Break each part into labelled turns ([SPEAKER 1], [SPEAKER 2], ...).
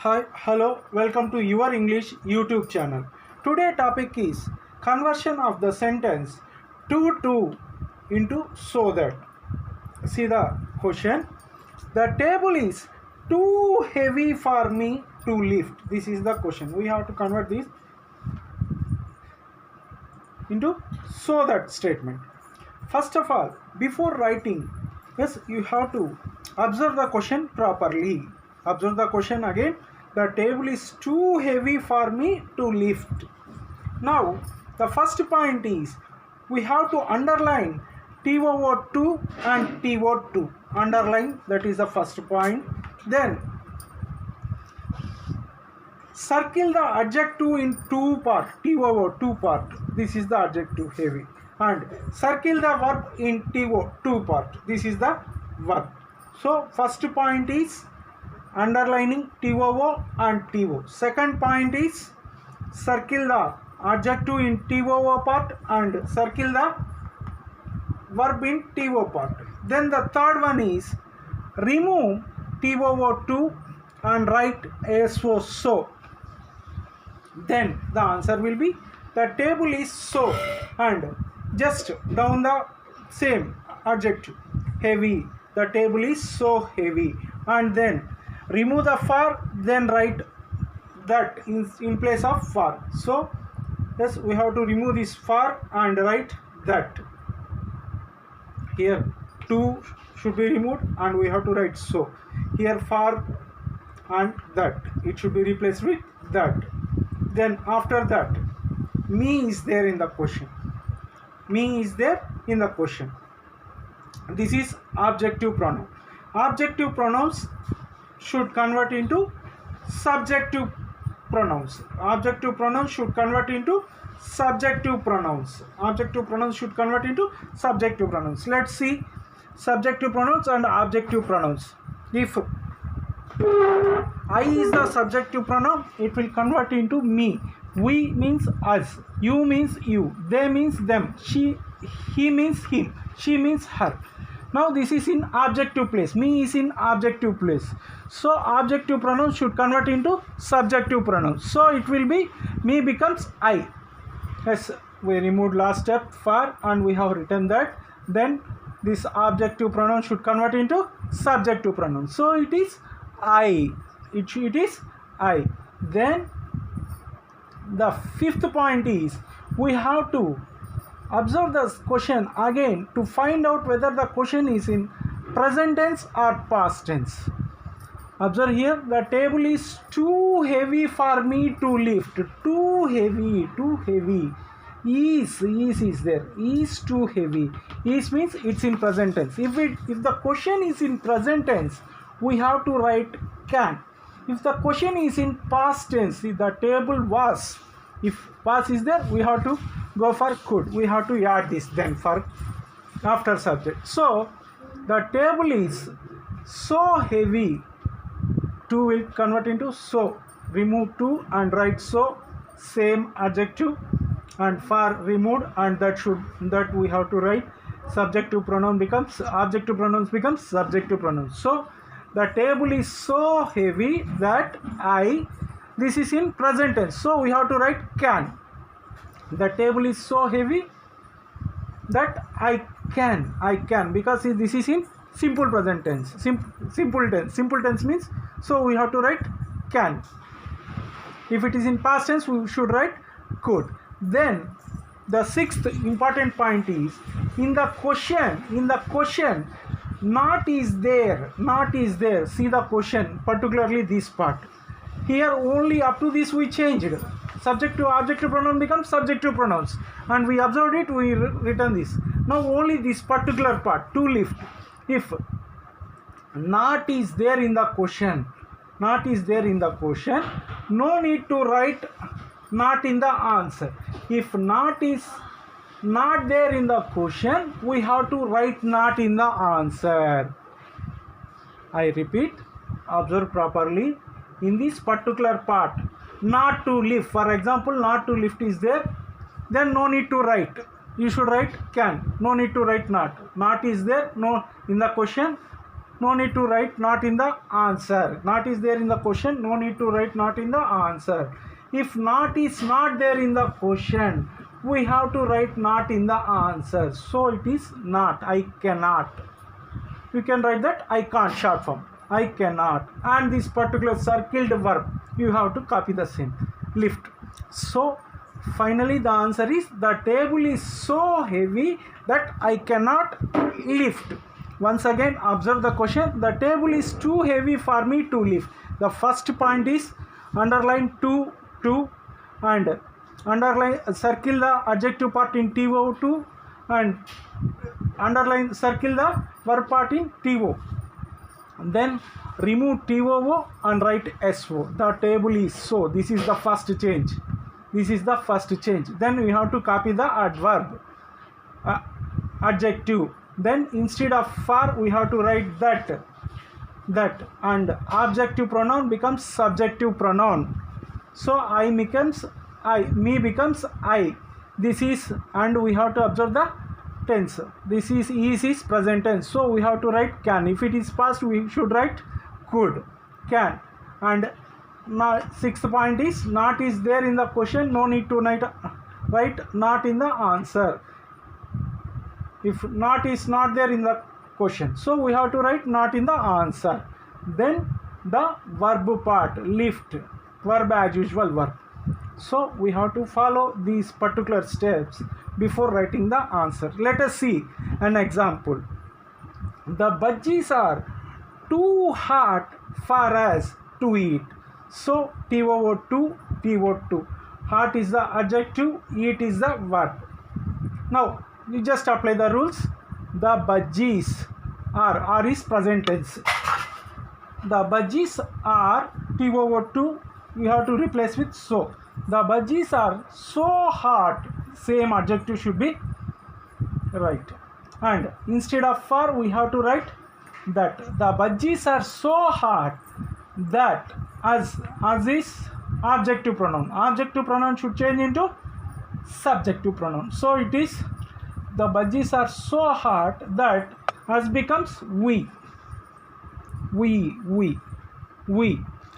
[SPEAKER 1] Hi, hello, welcome to your English YouTube channel. Today topic is conversion of the sentence to into so that. See the question. The table is too heavy for me to lift. This is the question. We have to convert this into so that statement. First of all, before writing, yes, you have to observe the question properly. Observe the question again. The table is too heavy for me to lift. Now, the first point is we have to underline TOO2 and TO2. Underline, that is the first point. Then, circle the adjective in two part, TOO2 part. This is the adjective heavy. And circle the verb in TO2 part. This is the verb. So, first point is underlining TOO and TO. Second point is circle the adjective in TOO part and circle the verb in TO part. Then the third one is remove TOO2 and write SO so. Then the answer will be the table is so, and just down the same adjective heavy. The table is so heavy, and then remove the for, then write that in place of for. So yes, we have to remove this for and write that. Here 2 should be removed and we have to write so. Here for and that, it should be replaced with that. Then after that, me is there in the question. Me is there in the question. This is objective pronoun. Objective pronouns should convert into subjective pronouns. Objective pronouns should convert into subjective pronouns. Objective pronouns should convert into subjective pronouns. Let's see subjective pronouns and objective pronouns. If I is the subjective pronoun, it will convert into me. We means us. You means you. They means them. He means him. She means her. Now this is in objective place. Me is in objective place. So objective pronouns should convert into subjective pronouns. So it will be me becomes I. Yes, we removed last step for and we have written that. Then this objective pronoun should convert into subjective pronoun. So it is I. It is I. Then the fifth point is we have to observe the question again to find out whether the question is in present tense or past tense. Observe here, the table is too heavy for me to lift. Too heavy, too heavy. Is there. Is too heavy. Is means it's in present tense. If the question is in present tense, we have to write can. If the question is in past tense, see the table was. If was is there, we have to go for could. We have to add this then for after subject. So the table is so heavy. To will convert into so. Remove to and write so. Same adjective and for removed, and that we have to write subjective pronoun becomes objective pronouns becomes subjective pronouns. So the table is so heavy that this is in present tense. So we have to write can. The table is so heavy that I can because this is in simple present tense. Simple tense. Simple tense means, so we have to write can. If it is in past tense, we should write could. Then the sixth important point is in the question not is there. See the question, particularly this part. Here only up to this we changed. Subject to objective pronoun becomes subjective pronouns, and we observed it, we written this. Now only this particular part, to lift. If not is there in the question, no need to write not in the answer. If not is not there in the question, we have to write not in the answer. I repeat, observe properly. In this particular part, not to lift, for example, not to lift is there, then no need to write. You should write can. No need to write not. Not is there, no in the question. no need to write not in the answer. Not is there in the question, no need to write not in the answer. If not is not there in the question, we have to write not in the answer. So it is not, I cannot. You can write that I can't, short form, I cannot. And this particular circled verb, you have to copy the same, lift. So finally the answer is, the table is so heavy that I cannot lift. Once again observe the question, the table is too heavy for me to lift. The first point is underline to and underline, circle the adjective part in TO2 and underline, circle the verb part in TO. Then remove TOO and write SO. The table is so. This is the first change. This is the first change. Then we have to copy the adverb, adjective. Then instead of for, we have to write that, and objective pronoun becomes subjective pronoun. So I becomes I, me becomes I. This is, and we have to observe the tense. This is present tense. So we have to write can. If it is past, we should write could, can. And now sixth point is not is there in the question, no need to write not in the answer. If not is not there in the question, so we have to write not in the answer. Then the verb part, lift, verb as usual, verb. So we have to follow these particular steps before writing the answer. Let us see an example. The budgies are too hot for us to eat. So TO2. Hot is the adjective, eat is the verb. Now you just apply the rules. The budgies are is present tense. The budgies are, TO2 we have to replace with so. The budgies are so hot, same adjective should be right. And instead of for, we have to write that. The budgies are so hot that, as is objective pronoun. Objective pronoun should change into subjective pronoun. So it is, the budgies are so hot that, as becomes we.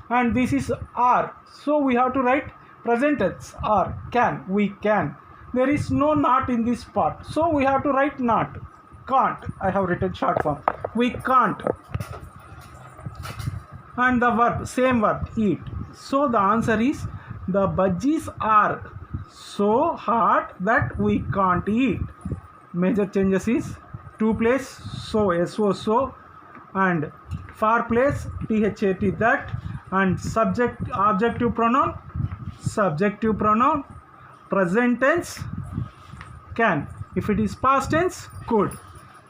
[SPEAKER 1] And this is are. So we have to write present tense, are, can, we can. There is no not in this part, so we have to write not. Can't, I have written short form, we can't. And the verb, same verb, eat. So the answer is, the budgies are so hot that we can't eat. Major changes is to place so, and for place THAT, that, and subject objective pronoun, present tense can. If it is past tense, could.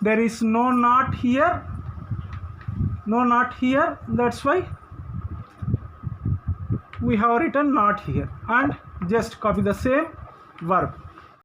[SPEAKER 1] There is no not here, that's why we have written not here. And just copy the same verb.